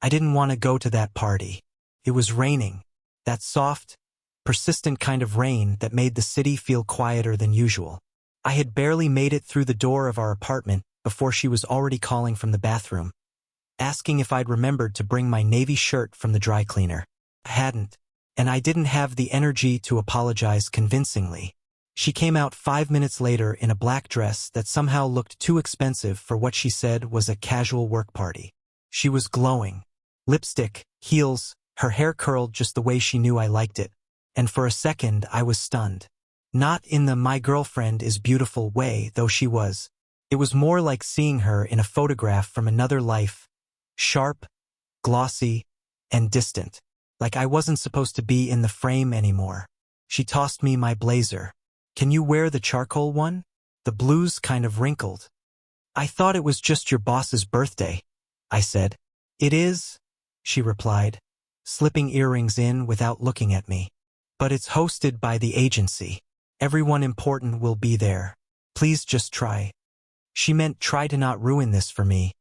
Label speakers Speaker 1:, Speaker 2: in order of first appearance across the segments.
Speaker 1: I didn't want to go to that party. It was raining. That soft, persistent kind of rain that made the city feel quieter than usual. I had barely made it through the door of our apartment before she was already calling from the bathroom, asking if I'd remembered to bring my navy shirt from the dry cleaner. I hadn't, and I didn't have the energy to apologize convincingly. She came out 5 minutes later in a black dress that somehow looked too expensive for what she said was a casual work party. She was glowing. Lipstick, heels, her hair curled just the way she knew I liked it, and for a second I was stunned. Not in the "my girlfriend is beautiful" way, though she was. It was more like seeing her in a photograph from another life, sharp, glossy, and distant, like I wasn't supposed to be in the frame anymore. She tossed me my blazer. "Can you wear the charcoal one? The blue's kind of wrinkled." "I thought it was just your boss's birthday," I said. "It is," she replied, slipping earrings in without looking at me. "But it's hosted by the agency. Everyone important will be there. Please just try." She meant try to not ruin this for me.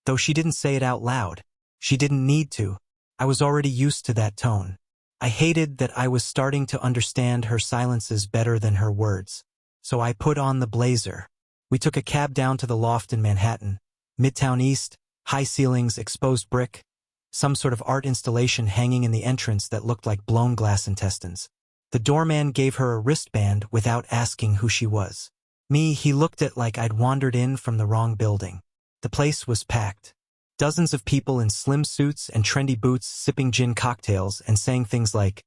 Speaker 1: Though she didn't say it out loud. She didn't need to. I was already used to that tone. I hated that I was starting to understand her silences better than her words. So I put on the blazer. We took a cab down to the loft in Manhattan. Midtown East, high ceilings, exposed brick, some sort of art installation hanging in the entrance that looked like blown glass intestines. The doorman gave her a wristband without asking who she was. He looked at like I'd wandered in from the wrong building. The place was packed. Dozens of people in slim suits and trendy boots sipping gin cocktails and saying things like,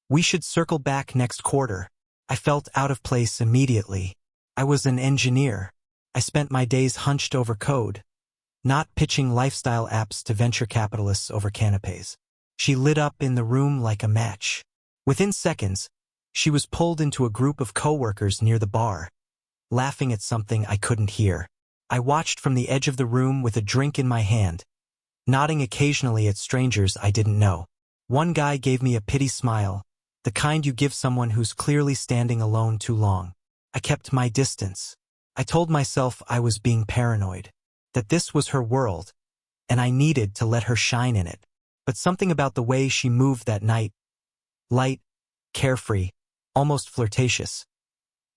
Speaker 1: "We should circle back next quarter." I felt out of place immediately. I was an engineer. I spent my days hunched over code, not pitching lifestyle apps to venture capitalists over canapes. She lit up in the room like a match. Within seconds, she was pulled into a group of coworkers near the bar, laughing at something I couldn't hear. I watched from the edge of the room with a drink in my hand, nodding occasionally at strangers I didn't know. One guy gave me a pity smile, the kind you give someone who's clearly standing alone too long. I kept my distance. I told myself I was being paranoid, that this was her world, and I needed to let her shine in it. But something about the way she moved that night, light, carefree, almost flirtatious,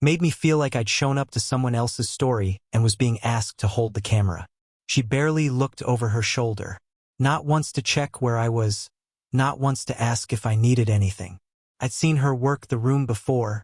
Speaker 1: made me feel like I'd shown up to someone else's story and was being asked to hold the camera. She barely looked over her shoulder, not once to check where I was, not once to ask if I needed anything. I'd seen her work the room before,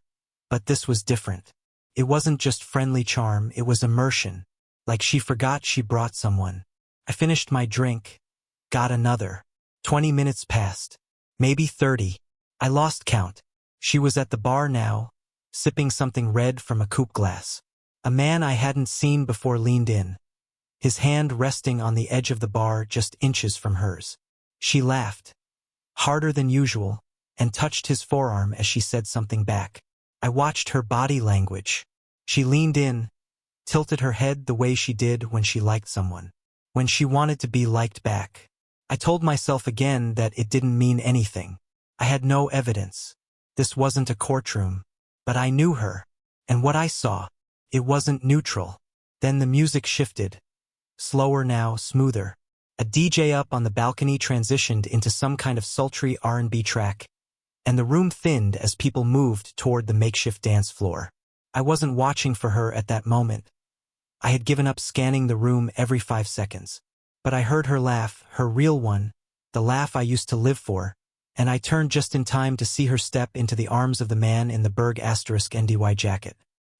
Speaker 1: but this was different. It wasn't just friendly charm, it was immersion, like she forgot she brought someone. I finished my drink, got another. 20 minutes passed, maybe 30. I lost count. She was at the bar now, sipping something red from a coupe glass. A man I hadn't seen before leaned in, his hand resting on the edge of the bar just inches from hers. She laughed, harder than usual, and touched his forearm as she said something back. I watched her body language. She leaned in, tilted her head the way she did when she liked someone, when she wanted to be liked back. I told myself again that it didn't mean anything. I had no evidence. This wasn't a courtroom. But I knew her, and what I saw, it wasn't neutral. Then the music shifted. Slower now, smoother. A DJ up on the balcony transitioned into some kind of sultry R&B track, and the room thinned as people moved toward the makeshift dance floor. I wasn't watching for her at that moment. I had given up scanning the room every 5 seconds. But I heard her laugh, her real one, the laugh I used to live for, and I turned just in time to see her step into the arms of the man in the Berg *NDY jacket.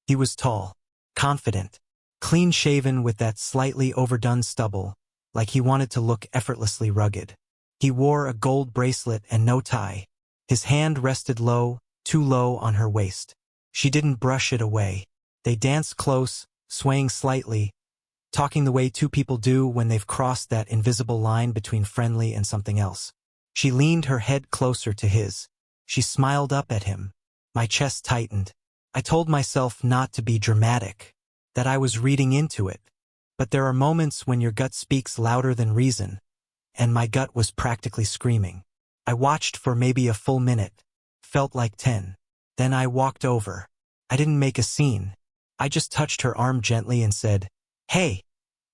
Speaker 1: He was tall, confident, clean-shaven with that slightly overdone stubble, like he wanted to look effortlessly rugged. He wore a gold bracelet and no tie. His hand rested low, too low on her waist. She didn't brush it away. They danced close, swaying slightly, talking the way two people do when they've crossed that invisible line between friendly and something else. She leaned her head closer to his. She smiled up at him. My chest tightened. I told myself not to be dramatic, that I was reading into it. But there are moments when your gut speaks louder than reason, and my gut was practically screaming. I watched for maybe a full minute. Felt like 10. Then I walked over. I didn't make a scene. I just touched her arm gently and said, "Hey,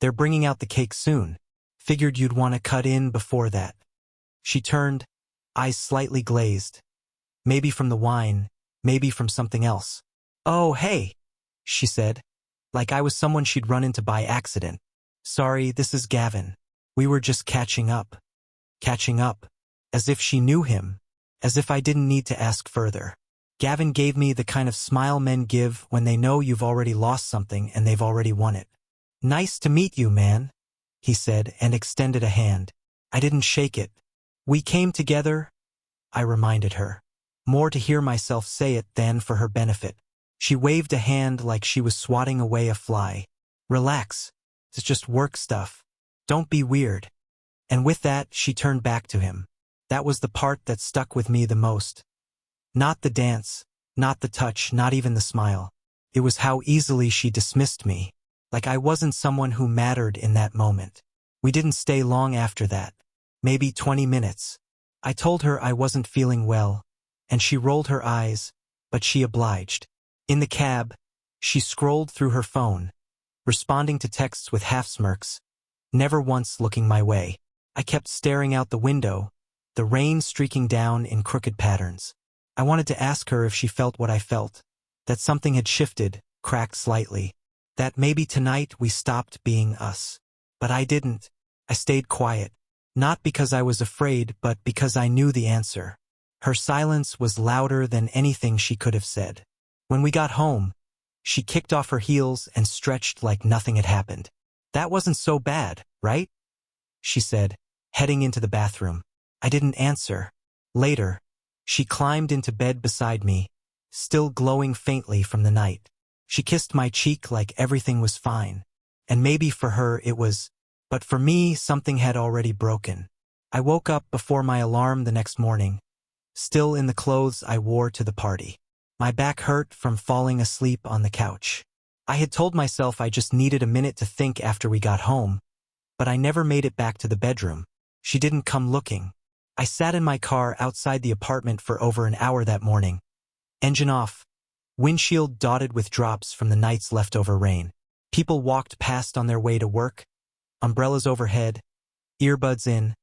Speaker 1: they're bringing out the cake soon. Figured you'd want to cut in before that. She turned, eyes slightly glazed. Maybe from the wine, maybe from something else. Oh, hey, she said, like I was someone she'd run into by accident. Sorry, this is Gavin. We were just catching up. Catching up. As if she knew him. As if I didn't need to ask further. Gavin gave me the kind of smile men give when they know you've already lost something and they've already won it. Nice to meet you, man, he said and extended a hand. I didn't shake it. We came together, I reminded her. More to hear myself say it than for her benefit. She waved a hand like she was swatting away a fly. Relax. It's just work stuff. Don't be weird. And with that, she turned back to him. That was the part that stuck with me the most. Not the dance, not the touch, not even the smile. It was how easily she dismissed me. Like I wasn't someone who mattered in that moment. We didn't stay long after that. Maybe 20 minutes. I told her I wasn't feeling well, and she rolled her eyes, but she obliged. In the cab, she scrolled through her phone, responding to texts with half smirks, never once looking my way. I kept staring out the window, the rain streaking down in crooked patterns. I wanted to ask her if she felt what I felt, that something had shifted, cracked slightly, that maybe tonight we stopped being us. But I didn't. I stayed quiet, not because I was afraid, but because I knew the answer. Her silence was louder than anything she could have said. When we got home, she kicked off her heels and stretched like nothing had happened. That wasn't so bad, right? She said, heading into the bathroom. I didn't answer. Later, she climbed into bed beside me, still glowing faintly from the night. She kissed my cheek like everything was fine. And maybe for her it was, but for me something had already broken. I woke up before my alarm the next morning, still in the clothes I wore to the party. My back hurt from falling asleep on the couch. I had told myself I just needed a minute to think after we got home, but I never made it back to the bedroom. She didn't come looking. I sat in my car outside the apartment for over an hour that morning. Engine off, windshield dotted with drops from the night's leftover rain. People walked past on their way to work, umbrellas overhead, earbuds in,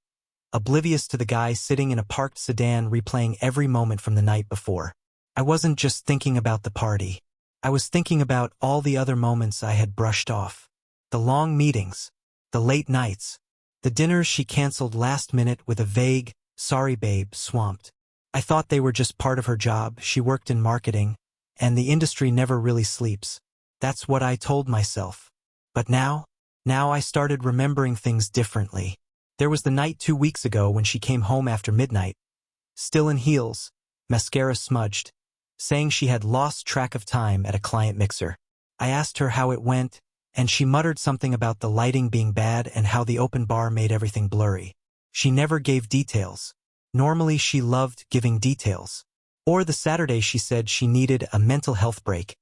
Speaker 1: oblivious to the guy sitting in a parked sedan replaying every moment from the night before. I wasn't just thinking about the party. I was thinking about all the other moments I had brushed off. The long meetings, the late nights, the dinners she canceled last minute with a vague, sorry babe, swamped. I thought they were just part of her job. She worked in marketing, and the industry never really sleeps. That's what I told myself. But now I started remembering things differently. There was the night 2 weeks ago when she came home after midnight, still in heels, mascara smudged, saying she had lost track of time at a client mixer. I asked her how it went, and she muttered something about the lighting being bad and how the open bar made everything blurry. She never gave details. Normally she loved giving details. Or the Saturday she said she needed a mental health break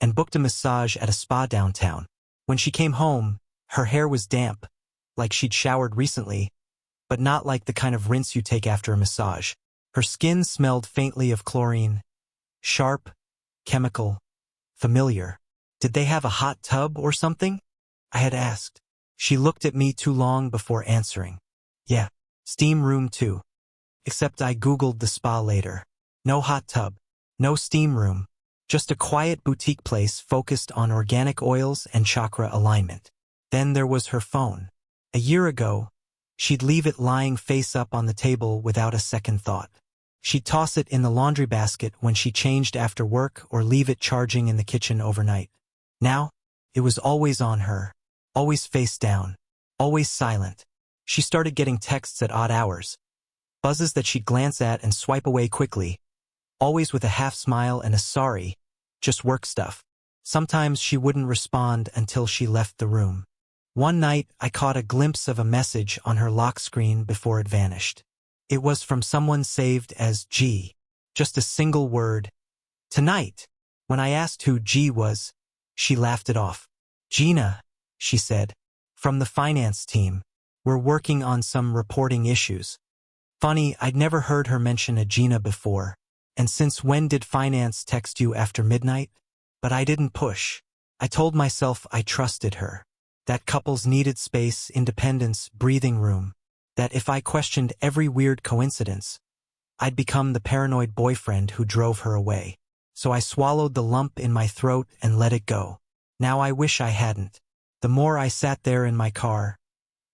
Speaker 1: and booked a massage at a spa downtown. When she came home, her hair was damp, like she'd showered recently, but not like the kind of rinse you take after a massage. Her skin smelled faintly of chlorine. Sharp, chemical, familiar. Did they have a hot tub or something? I had asked. She looked at me too long before answering. Yeah, steam room too. Except I Googled the spa later. No hot tub, no steam room, just a quiet boutique place focused on organic oils and chakra alignment. Then there was her phone. A year ago, she'd leave it lying face up on the table without a second thought. She'd toss it in the laundry basket when she changed after work or leave it charging in the kitchen overnight. Now, it was always on her, always face down, always silent. She started getting texts at odd hours, buzzes that she'd glance at and swipe away quickly, always with a half smile and a sorry, just work stuff. Sometimes she wouldn't respond until she left the room. One night, I caught a glimpse of a message on her lock screen before it vanished. It was from someone saved as G. Just a single word. Tonight. When I asked who G was, she laughed it off. Gina, she said. From the finance team. We're working on some reporting issues. Funny, I'd never heard her mention a Gina before. And since when did finance text you after midnight? But I didn't push. I told myself I trusted her. That couples needed space, independence, breathing room. That if I questioned every weird coincidence, I'd become the paranoid boyfriend who drove her away. So I swallowed the lump in my throat and let it go. Now I wish I hadn't. The more I sat there in my car,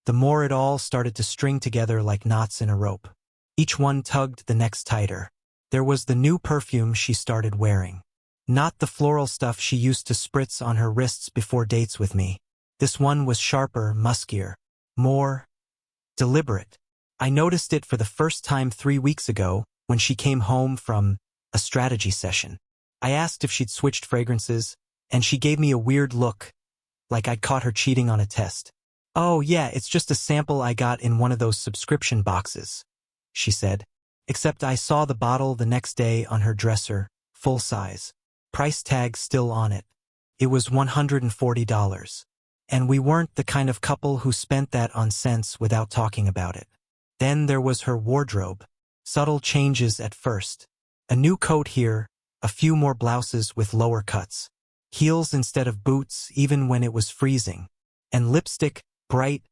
Speaker 1: the more it all started to string together like knots in a rope. Each one tugged the next tighter. There was the new perfume she started wearing. Not the floral stuff she used to spritz on her wrists before dates with me. This one was sharper, muskier, more deliberate. I noticed it for the first time 3 weeks ago when she came home from a strategy session. I asked if she'd switched fragrances, and she gave me a weird look, like I'd caught her cheating on a test. "Oh yeah, it's just a sample I got in one of those subscription boxes," she said. Except I saw the bottle the next day on her dresser, full size. Price tag still on it. It was $140. And we weren't the kind of couple who spent that on scents without talking about it. Then there was her wardrobe. Subtle changes at first. A new coat here, a few more blouses with lower cuts. Heels instead of boots even when it was freezing. And lipstick, bright,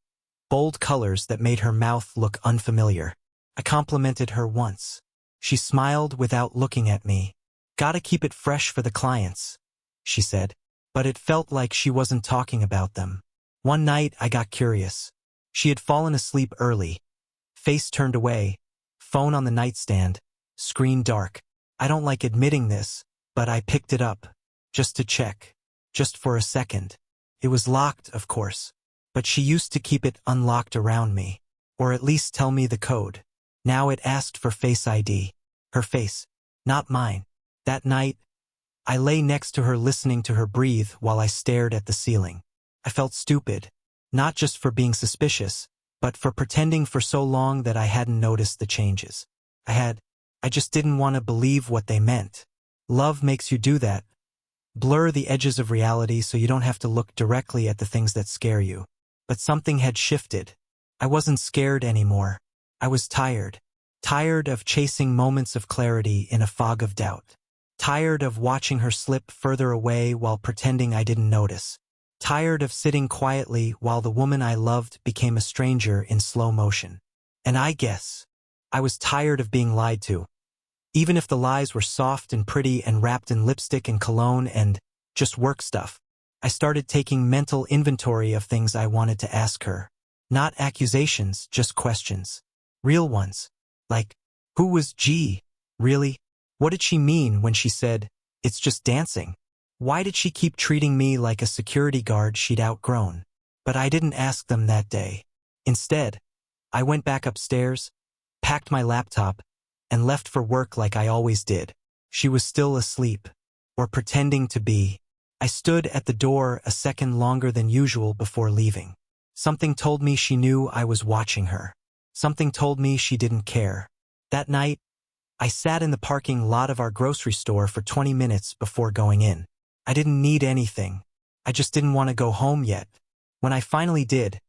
Speaker 1: bold colors that made her mouth look unfamiliar. I complimented her once. She smiled without looking at me. "Gotta keep it fresh for the clients," she said. But it felt like she wasn't talking about them. One night I got curious. She had fallen asleep early. Face turned away, phone on the nightstand, screen dark. I don't like admitting this, but I picked it up. Just to check. Just for a second. It was locked, of course. But she used to keep it unlocked around me. Or at least tell me the code. Now it asked for Face ID. Her face. Not mine. That night, I lay next to her listening to her breathe while I stared at the ceiling. I felt stupid. Not just for being suspicious, but for pretending for so long that I hadn't noticed the changes. I just didn't want to believe what they meant. Love makes you do that. Blur the edges of reality so you don't have to look directly at the things that scare you. But something had shifted. I wasn't scared anymore. I was tired. Tired of chasing moments of clarity in a fog of doubt. Tired of watching her slip further away while pretending I didn't notice. Tired of sitting quietly while the woman I loved became a stranger in slow motion. And I guess I was tired of being lied to. Even if the lies were soft and pretty and wrapped in lipstick and cologne and just work stuff. I started taking mental inventory of things I wanted to ask her. Not accusations, just questions. Real ones. Like, who was G? Really? What did she mean when she said, "It's just dancing"? Why did she keep treating me like a security guard she'd outgrown? But I didn't ask them that day. Instead, I went back upstairs, packed my laptop, and left for work like I always did. She was still asleep, or pretending to be. I stood at the door a second longer than usual before leaving. Something told me she knew I was watching her. Something told me she didn't care. That night, I sat in the parking lot of our grocery store for 20 minutes before going in. I didn't need anything. I just didn't want to go home yet. When I finally did,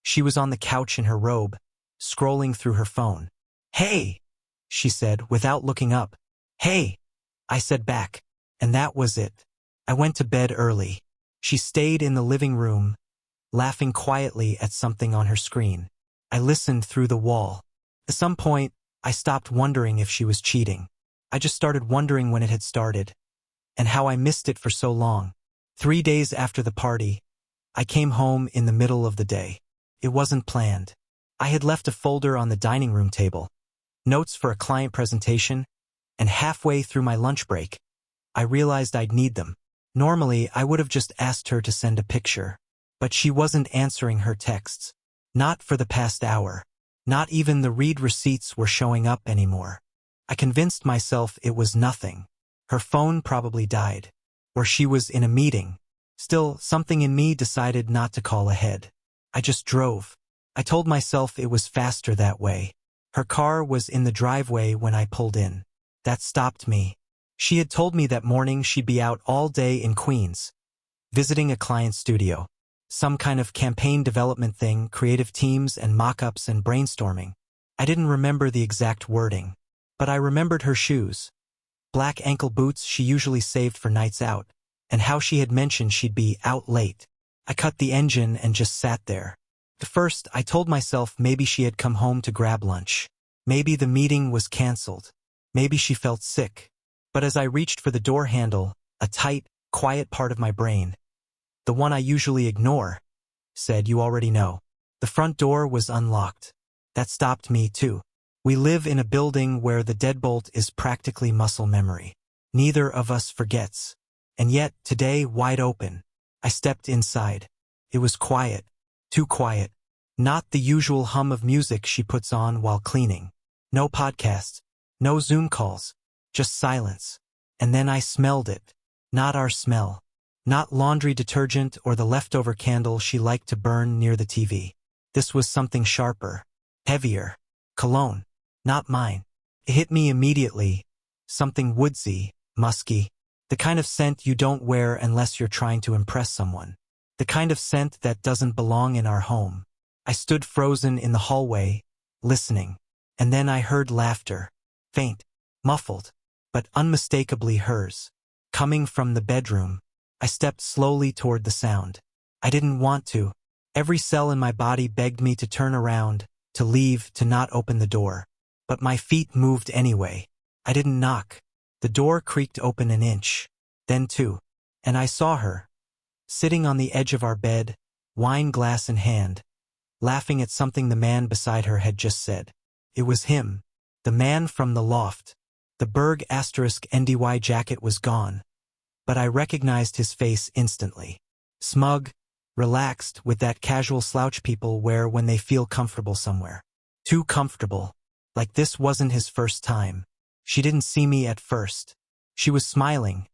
Speaker 1: she was on the couch in her robe, scrolling through her phone. "Hey," she said without looking up. "Hey," I said back, and that was it. I went to bed early. She stayed in the living room, laughing quietly at something on her screen. I listened through the wall. At some point, I stopped wondering if she was cheating. I just started wondering when it had started, and how I missed it for so long. 3 days after the party, I came home in the middle of the day. It wasn't planned. I had left a folder on the dining room table, notes for a client presentation, and halfway through my lunch break, I realized I'd need them. Normally, I would have just asked her to send a picture, but she wasn't answering her texts. Not for the past hour. Not even the read receipts were showing up anymore. I convinced myself it was nothing. Her phone probably died. Or she was in a meeting. Still, something in me decided not to call ahead. I just drove. I told myself it was faster that way. Her car was in the driveway when I pulled in. That stopped me. She had told me that morning she'd be out all day in Queens, visiting a client's studio. Some kind of campaign development thing, creative teams and mock-ups and brainstorming. I didn't remember the exact wording, but I remembered her shoes. Black ankle boots she usually saved for nights out, and how she had mentioned she'd be out late. I cut the engine and just sat there. At first, I told myself maybe she had come home to grab lunch. Maybe the meeting was canceled. Maybe she felt sick. But as I reached for the door handle, a tight, quiet part of my brain, the one I usually ignore, said, "You already know." The front door was unlocked. That stopped me, too. We live in a building where the deadbolt is practically muscle memory. Neither of us forgets. And yet, today, wide open, I stepped inside. It was quiet. Too quiet. Not the usual hum of music she puts on while cleaning. No podcasts. No Zoom calls. Just silence. And then I smelled it. Not our smell. Not laundry detergent or the leftover candle she liked to burn near the TV. This was something sharper. Heavier. Cologne. Not mine. It hit me immediately. Something woodsy, musky. The kind of scent you don't wear unless you're trying to impress someone. The kind of scent that doesn't belong in our home. I stood frozen in the hallway, listening. And then I heard laughter. Faint. Muffled. But unmistakably hers. Coming from the bedroom. I stepped slowly toward the sound. I didn't want to. Every cell in my body begged me to turn around, to leave, to not open the door. But my feet moved anyway. I didn't knock. The door creaked open an inch. Then two. And I saw her. Sitting on the edge of our bed, wine glass in hand, laughing at something the man beside her had just said. It was him. The man from the loft. The Berg *NDY jacket was gone. But I recognized his face instantly. Smug, relaxed, with that casual slouch people wear when they feel comfortable somewhere. Too comfortable. Like this wasn't his first time. She didn't see me at first. She was smiling.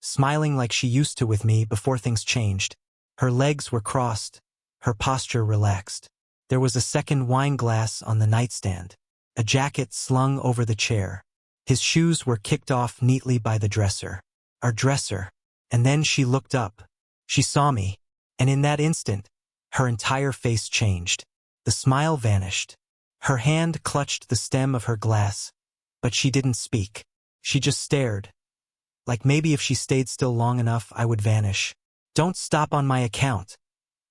Speaker 1: Smiling like she used to with me before things changed. Her legs were crossed. Her posture relaxed. There was a second wine glass on the nightstand. A jacket slung over the chair. His shoes were kicked off neatly by the dresser. Our dresser. And then she looked up. She saw me. And in that instant, her entire face changed. The smile vanished. Her hand clutched the stem of her glass. But she didn't speak. She just stared. Like maybe if she stayed still long enough, I would vanish. "Don't stop on my account,"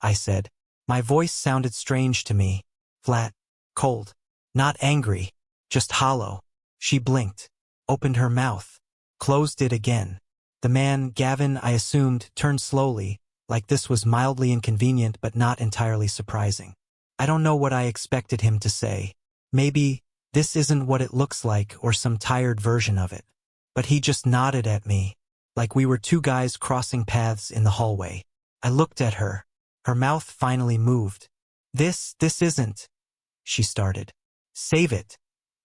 Speaker 1: I said. My voice sounded strange to me. Flat. Cold. Not angry. Just hollow. She blinked. Opened her mouth. Closed it again. The man, Gavin, I assumed, turned slowly, like this was mildly inconvenient but not entirely surprising. I don't know what I expected him to say. Maybe, "This isn't what it looks like," or some tired version of it. But he just nodded at me, like we were two guys crossing paths in the hallway. I looked at her. Her mouth finally moved. This isn't," she started. "Save it,"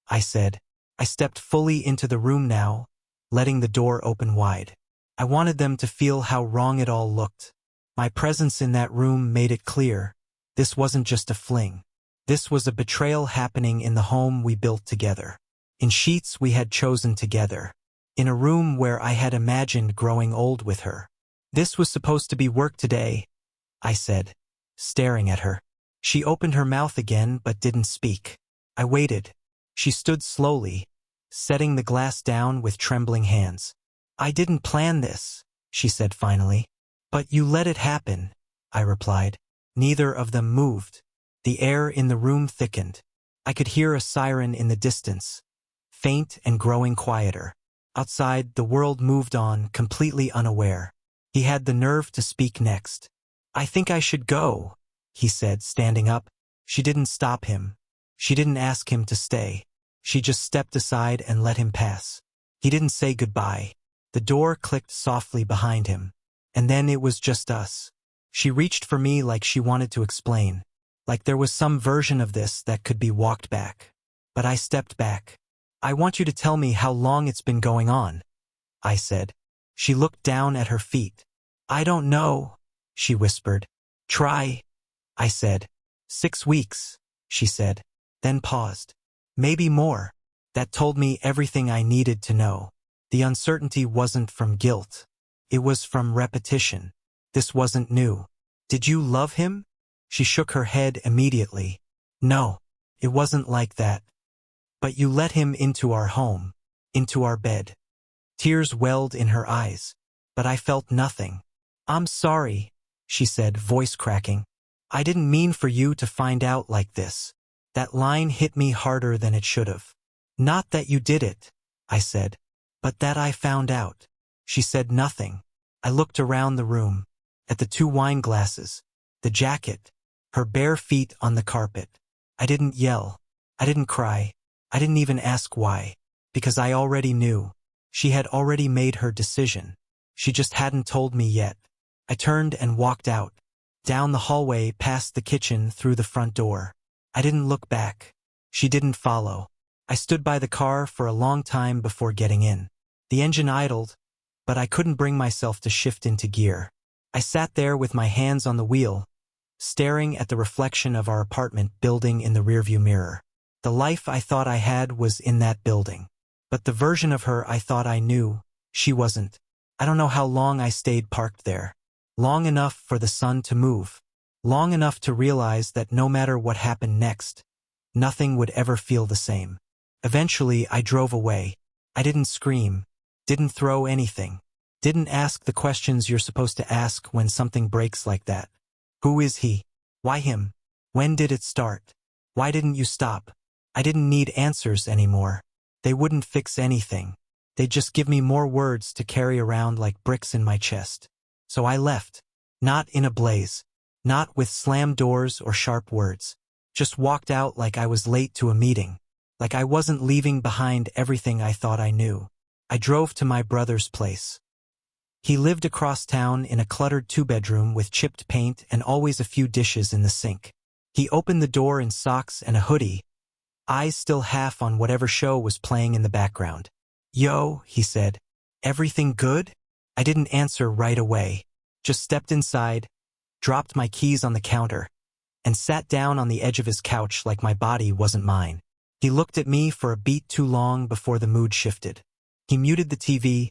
Speaker 1: I said. I stepped fully into the room now, letting the door open wide. I wanted them to feel how wrong it all looked. My presence in that room made it clear. This wasn't just a fling. This was a betrayal happening in the home we built together. In sheets we had chosen together. In a room where I had imagined growing old with her. "This was supposed to be work today," I said, staring at her. She opened her mouth again but didn't speak. I waited. She stood slowly, setting the glass down with trembling hands. "I didn't plan this," she said finally. "But you let it happen," I replied. Neither of them moved. The air in the room thickened. I could hear a siren in the distance, faint and growing quieter. Outside, the world moved on, completely unaware. He had the nerve to speak next. "I think I should go," he said, standing up. She didn't stop him. She didn't ask him to stay. She just stepped aside and let him pass. He didn't say goodbye. The door clicked softly behind him. And then it was just us. She reached for me like she wanted to explain. Like there was some version of this that could be walked back. But I stepped back. "I want you to tell me how long it's been going on," I said. She looked down at her feet. "I don't know," she whispered. "Try," I said. "6 weeks," she said, then paused. "Maybe more." That told me everything I needed to know. The uncertainty wasn't from guilt. It was from repetition. This wasn't new. "Did you love him?" She shook her head immediately. "No, it wasn't like that. But you let him into our home, into our bed." Tears welled in her eyes. But I felt nothing. "I'm sorry," she said, voice cracking. I didn't mean for you to find out like this. That line hit me harder than it should have. Not that you did it, I said, but that I found out. She said nothing. I looked around the room, at the 2 wine glasses, the jacket, her bare feet on the carpet. I didn't yell. I didn't cry. I didn't even ask why, because I already knew. She had already made her decision. She just hadn't told me yet. I turned and walked out, down the hallway past the kitchen through the front door. I didn't look back. She didn't follow. I stood by the car for a long time before getting in. The engine idled, but I couldn't bring myself to shift into gear. I sat there with my hands on the wheel, staring at the reflection of our apartment building in the rearview mirror. The life I thought I had was in that building. But the version of her I thought I knew, she wasn't. I don't know how long I stayed parked there. Long enough for the sun to move. Long enough to realize that no matter what happened next, nothing would ever feel the same. Eventually, I drove away. I didn't scream, didn't throw anything, didn't ask the questions you're supposed to ask when something breaks like that. Who is he? Why him? When did it start? Why didn't you stop? I didn't need answers anymore. They wouldn't fix anything. They'd just give me more words to carry around like bricks in my chest. So I left. Not in a blaze. Not with slammed doors or sharp words. Just walked out like I was late to a meeting. Like I wasn't leaving behind everything I thought I knew. I drove to my brother's place. He lived across town in a cluttered 2-bedroom with chipped paint and always a few dishes in the sink. He opened the door in socks and a hoodie, eyes still half on whatever show was playing in the background. Yo, he said. Everything good? I didn't answer right away. Just stepped inside, dropped my keys on the counter, and sat down on the edge of his couch like my body wasn't mine. He looked at me for a beat too long before the mood shifted. He muted the TV,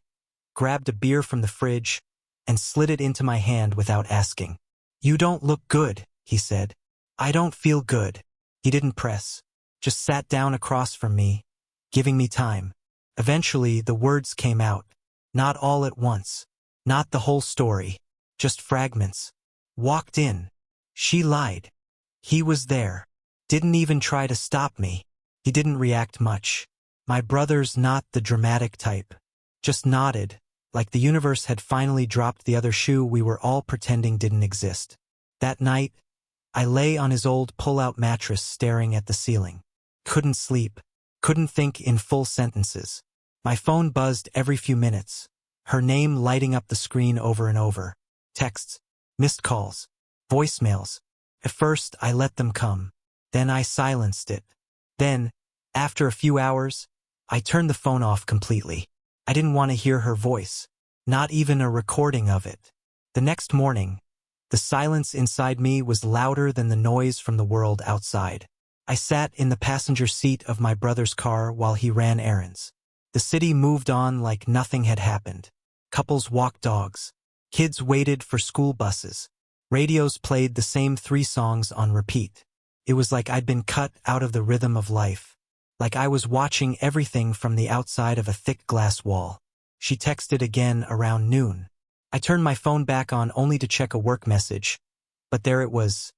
Speaker 1: grabbed a beer from the fridge, and slid it into my hand without asking. You don't look good, he said. I don't feel good. He didn't press, just sat down across from me, giving me time. Eventually, the words came out. Not all at once. Not the whole story. Just fragments. Walked in. She lied. He was there. Didn't even try to stop me. He didn't react much. My brother's not the dramatic type. Just nodded, like the universe had finally dropped the other shoe we were all pretending didn't exist. That night, I lay on his old pull-out mattress staring at the ceiling. Couldn't sleep. Couldn't think in full sentences. My phone buzzed every few minutes, her name lighting up the screen over and over. Texts, missed calls, voicemails. At first, I let them come. Then I silenced it. Then, after a few hours, I turned the phone off completely. I didn't want to hear her voice, not even a recording of it. The next morning, the silence inside me was louder than the noise from the world outside. I sat in the passenger seat of my brother's car while he ran errands. The city moved on like nothing had happened. Couples walked dogs. Kids waited for school buses. Radios played the same 3 songs on repeat. It was like I'd been cut out of the rhythm of life. Like I was watching everything from the outside of a thick glass wall. She texted again around noon. I turned my phone back on only to check a work message. But there it was.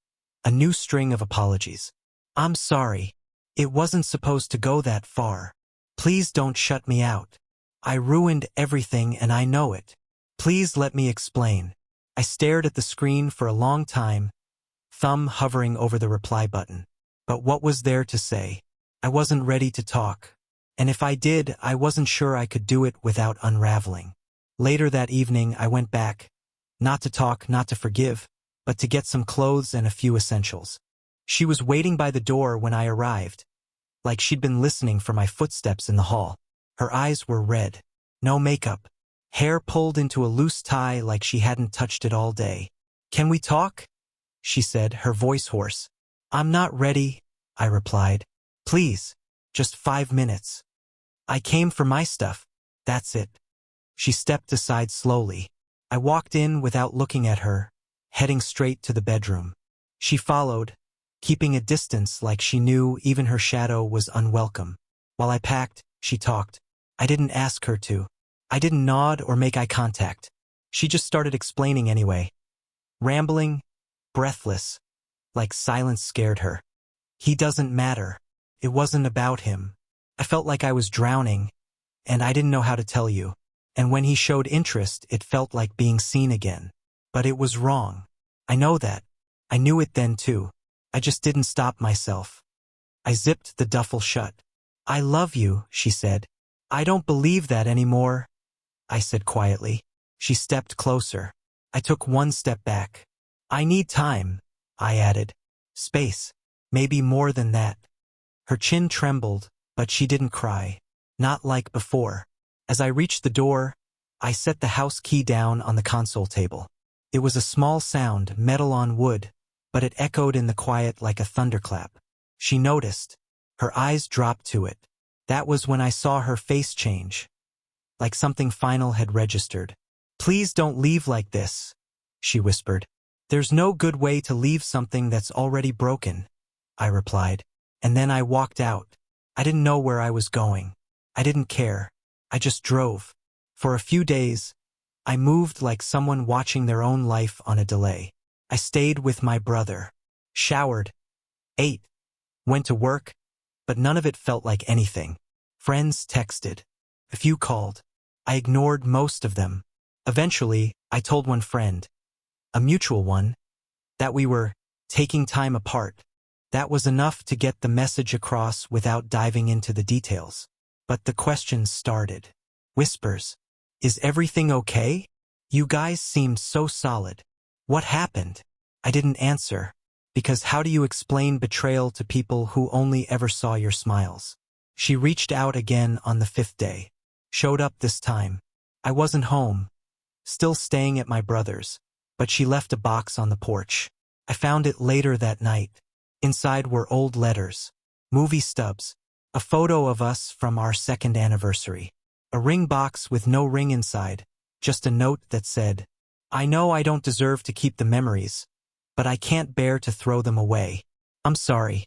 Speaker 1: A new string of apologies. I'm sorry. It wasn't supposed to go that far. Please don't shut me out. I ruined everything and I know it. Please let me explain. I stared at the screen for a long time, thumb hovering over the reply button. But what was there to say? I wasn't ready to talk. And if I did, I wasn't sure I could do it without unraveling. Later that evening, I went back. Not to talk, not to forgive, but to get some clothes and a few essentials. She was waiting by the door when I arrived, like she'd been listening for my footsteps in the hall. Her eyes were red. No makeup. Hair pulled into a loose tie like she hadn't touched it all day. Can we talk? She said, her voice hoarse. I'm not ready, I replied. Please, just 5 minutes. I came for my stuff. That's it. She stepped aside slowly. I walked in without looking at her, heading straight to the bedroom. She followed, keeping a distance like she knew even her shadow was unwelcome. While I packed, she talked. I didn't ask her to. I didn't nod or make eye contact. She just started explaining anyway. rambling, breathless, like silence scared her. He doesn't matter. It wasn't about him. I felt like I was drowning, and I didn't know how to tell you. And when he showed interest, it felt like being seen again. But it was wrong. I know that. I knew it then too. I just didn't stop myself. I zipped the duffel shut. I love you, she said. I don't believe that anymore, I said quietly. She stepped closer. I took one step back. I need time, I added. Space. Maybe more than that. Her chin trembled, but she didn't cry. Not like before. As I reached the door, I set the house key down on the console table. It was a small sound, metal on wood, but it echoed in the quiet like a thunderclap. She noticed. Her eyes dropped to it. That was when I saw her face change. Like something final had registered. Please don't leave like this, she whispered. There's no good way to leave something that's already broken, I replied. And then I walked out. I didn't know where I was going. I didn't care. I just drove. For a few days, I moved like someone watching their own life on a delay. I stayed with my brother, showered, ate, went to work, but none of it felt like anything. Friends texted. A few called. I ignored most of them. Eventually, I told one friend, a mutual one, that we were taking time apart. That was enough to get the message across without diving into the details. But the questions started. Whispers. Is everything okay? You guys seemed so solid. What happened? I didn't answer, because how do you explain betrayal to people who only ever saw your smiles? She reached out again on the 5th day. Showed up this time. I wasn't home, still staying at my brother's, but she left a box on the porch. I found it later that night. Inside were old letters, movie stubs, a photo of us from our 2nd anniversary, a ring box with no ring inside, just a note that said, I know I don't deserve to keep the memories, but I can't bear to throw them away. I'm sorry.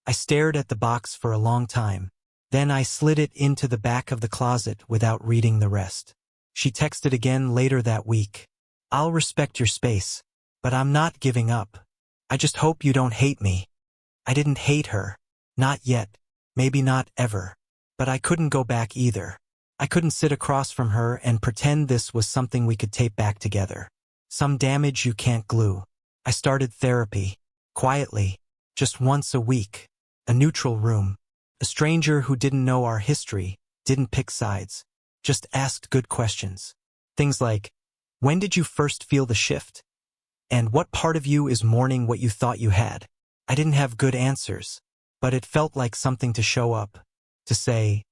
Speaker 1: I stared at the box for a long time. Then I slid it into the back of the closet without reading the rest. She texted again later that week. I'll respect your space, but I'm not giving up. I just hope you don't hate me. I didn't hate her. Not yet. Maybe not ever. But I couldn't go back either. I couldn't sit across from her and pretend this was something we could tape back together. Some damage you can't glue. I started therapy. Quietly. Just once a week. A neutral room. A stranger who didn't know our history, didn't pick sides. Just asked good questions. Things like, when did you first feel the shift? And what part of you is mourning what you thought you had? I didn't have good answers, but it felt like something to show up, to say,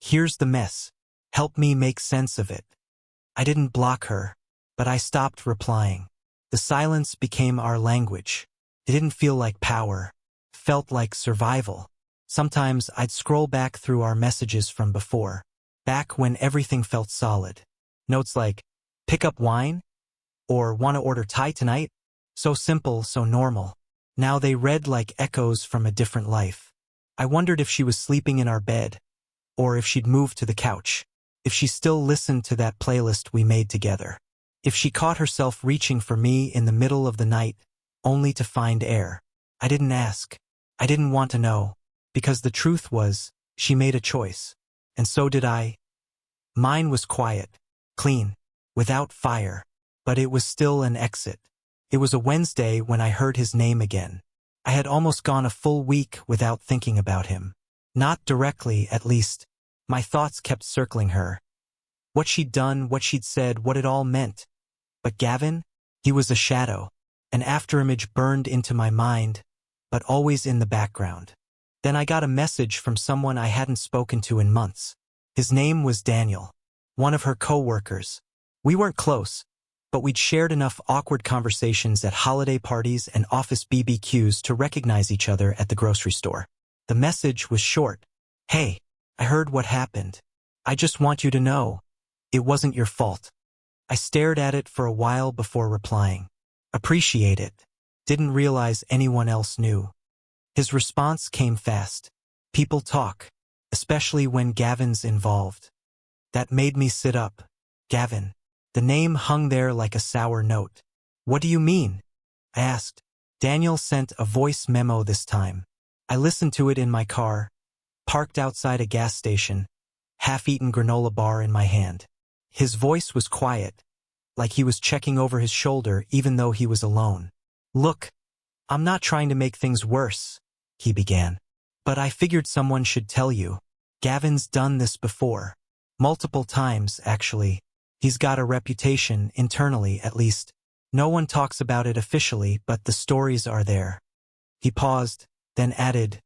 Speaker 1: here's the mess, help me make sense of it. I didn't block her, but I stopped replying. The silence became our language. It didn't feel like power, felt like survival. Sometimes I'd scroll back through our messages from before, back when everything felt solid. Notes like, pick up wine? Or wanna order Thai tonight? So simple, so normal. Now they read like echoes from a different life. I wondered if she was sleeping in our bed, or if she'd moved to the couch, if she still listened to that playlist we made together, if she caught herself reaching for me in the middle of the night, only to find air. I didn't ask. I didn't want to know, because the truth was, she made a choice, and so did I. Mine was quiet, clean, without fire, but it was still an exit. It was a Wednesday when I heard his name again. I had almost gone a full week without thinking about him. Not directly, at least. My thoughts kept circling her. What she'd done, what she'd said, what it all meant. But Gavin? He was a shadow. An afterimage burned into my mind, but always in the background. Then I got a message from someone I hadn't spoken to in months. His name was Daniel, one of her co-workers. We weren't close, but we'd shared enough awkward conversations at holiday parties and office BBQs to recognize each other at the grocery store. The message was short. Hey, I heard what happened. I just want you to know, it wasn't your fault. I stared at it for a while before replying. Appreciate it. Didn't realize anyone else knew. His response came fast. People talk, especially when Gavin's involved. That made me sit up. Gavin. The name hung there like a sour note. What do you mean? I asked. Daniel sent a voice memo this time. I listened to it in my car, parked outside a gas station, half-eaten granola bar in my hand. His voice was quiet, like he was checking over his shoulder even though he was alone. Look, I'm not trying to make things worse, he began. But I figured someone should tell you. Gavin's done this before. Multiple times, actually. He's got a reputation, internally at least. No one talks about it officially, but the stories are there. He paused, then added,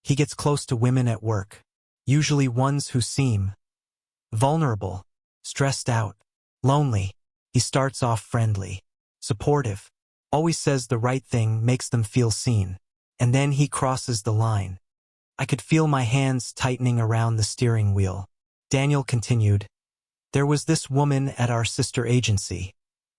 Speaker 1: he gets close to women at work. Usually ones who seem vulnerable, stressed out, lonely. He starts off friendly, supportive, always says the right thing, makes them feel seen. And then he crosses the line. I could feel my hands tightening around the steering wheel. Daniel continued, there was this woman at our sister agency,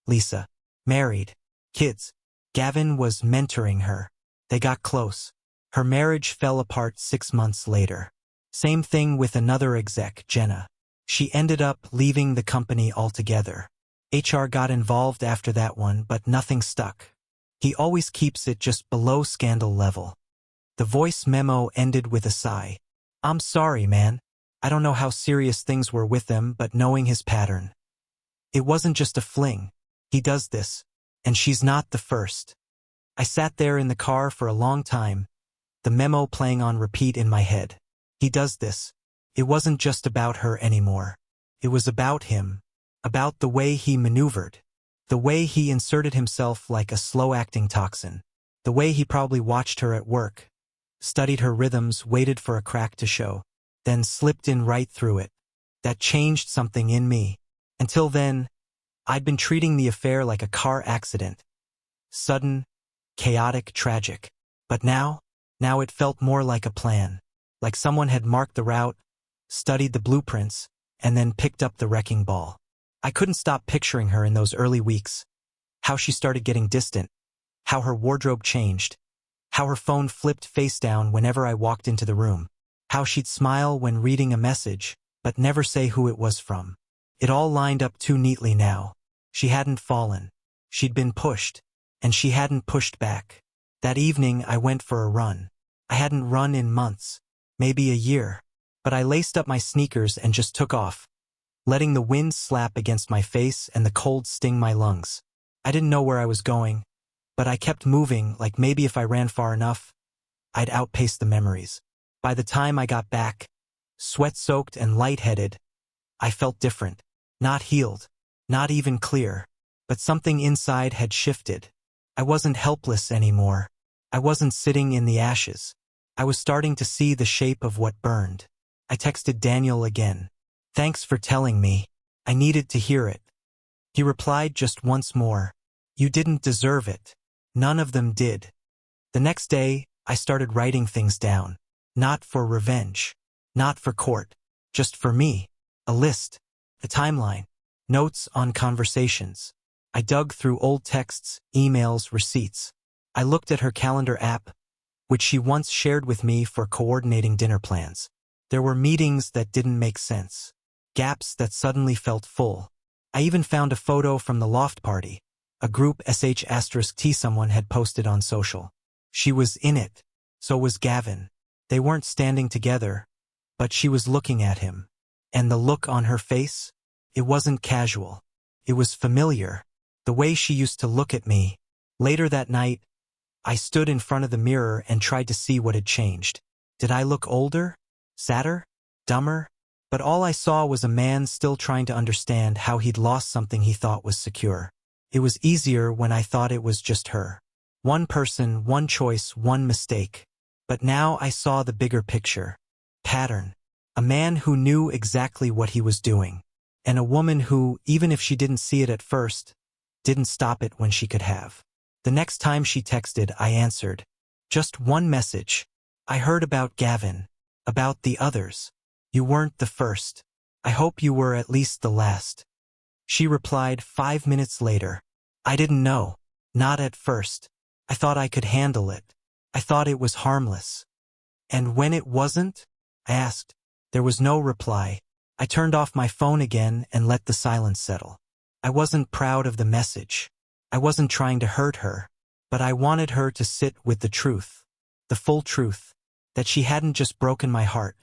Speaker 1: Lisa, married, kids. Gavin was mentoring her. They got close. Her marriage fell apart 6 months later. Same thing with another exec, Jenna. She ended up leaving the company altogether. HR got involved after that one, but nothing stuck. He always keeps it just below scandal level. The voice memo ended with a sigh. I'm sorry, man. I don't know how serious things were with them, but knowing his pattern. It wasn't just a fling. He does this, and she's not the first. I sat there in the car for a long time, the memo playing on repeat in my head. He does this. It wasn't just about her anymore. It was about him, about the way he maneuvered, the way he inserted himself like a slow-acting toxin, the way he probably watched her at work, studied her rhythms, waited for a crack to show, then slipped in right through it. That changed something in me. Until then, I'd been treating the affair like a car accident. Sudden, chaotic, tragic. But now it felt more like a plan. Like someone had marked the route, studied the blueprints, and then picked up the wrecking ball. I couldn't stop picturing her in those early weeks. How she started getting distant. How her wardrobe changed. How her phone flipped face down whenever I walked into the room. How she'd smile when reading a message, but never say who it was from. It all lined up too neatly now. She hadn't fallen. She'd been pushed, and she hadn't pushed back. That evening I went for a run. I hadn't run in months, maybe a year, but I laced up my sneakers and just took off, letting the wind slap against my face and the cold sting my lungs. I didn't know where I was going, but I kept moving, like maybe if I ran far enough, I'd outpace the memories. By the time I got back, sweat-soaked and lightheaded, I felt different. Not healed, not even clear, but something inside had shifted. I wasn't helpless anymore. I wasn't sitting in the ashes. I was starting to see the shape of what burned. I texted Daniel again. Thanks for telling me. I needed to hear it. He replied just once more. You didn't deserve it. None of them did. The next day, I started writing things down. Not for revenge. Not for court. Just for me. A list. A timeline. Notes on conversations. I dug through old texts, emails, receipts. I looked at her calendar app, which she once shared with me for coordinating dinner plans. There were meetings that didn't make sense. Gaps that suddenly felt full. I even found a photo from the loft party, a group sh*t someone had posted on social. She was in it. So was Gavin. They weren't standing together, but she was looking at him. And the look on her face? It wasn't casual. It was familiar. The way she used to look at me. Later that night, I stood in front of the mirror and tried to see what had changed. Did I look older? Sadder? Dumber? But all I saw was a man still trying to understand how he'd lost something he thought was secure. It was easier when I thought it was just her. One person, one choice, one mistake. But now I saw the bigger picture. Pattern. A man who knew exactly what he was doing. And a woman who, even if she didn't see it at first, didn't stop it when she could have. The next time she texted, I answered. Just one message. I heard about Gavin. About the others. You weren't the first. I hope you were at least the last. She replied 5 minutes later. I didn't know. Not at first. I thought I could handle it. I thought it was harmless. And when it wasn't? I asked. There was no reply. I turned off my phone again and let the silence settle. I wasn't proud of the message. I wasn't trying to hurt her, but I wanted her to sit with the truth. The full truth. That she hadn't just broken my heart.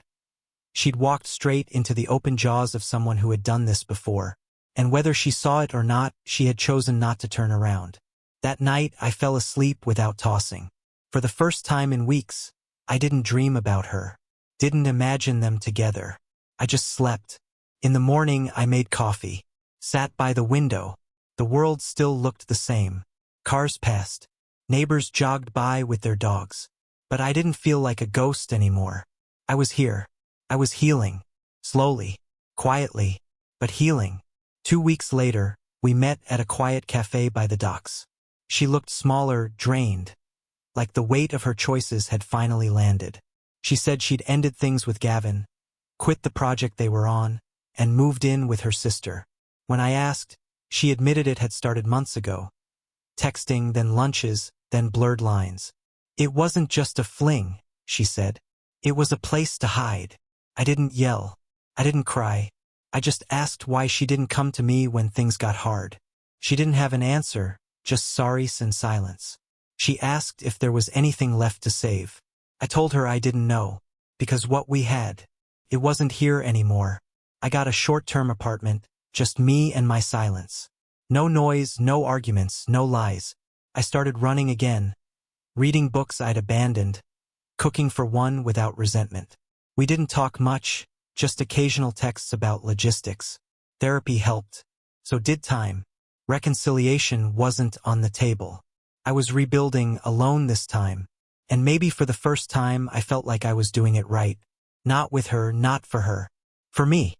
Speaker 1: She'd walked straight into the open jaws of someone who had done this before, and whether she saw it or not, she had chosen not to turn around. That night, I fell asleep without tossing. For the first time in weeks, I didn't dream about her. Didn't imagine them together. I just slept. In the morning, I made coffee. Sat by the window. The world still looked the same. Cars passed. Neighbors jogged by with their dogs. But I didn't feel like a ghost anymore. I was here. I was healing. Slowly. Quietly. But healing. 2 weeks later, we met at a quiet cafe by the docks. She looked smaller, drained. Like the weight of her choices had finally landed. She said she'd ended things with Gavin, quit the project they were on, and moved in with her sister. When I asked, she admitted it had started months ago. Texting, then lunches, then blurred lines. It wasn't just a fling, she said. It was a place to hide. I didn't yell. I didn't cry. I just asked why she didn't come to me when things got hard. She didn't have an answer, just sorries and silence. She asked if there was anything left to save. I told her I didn't know, because what we had, it wasn't here anymore. I got a short-term apartment, just me and my silence. No noise, no arguments, no lies. I started running again, reading books I'd abandoned, cooking for one without resentment. We didn't talk much, just occasional texts about logistics. Therapy helped. So did time. Reconciliation wasn't on the table. I was rebuilding alone this time, and maybe for the first time I felt like I was doing it right. Not with her, not for her. For me.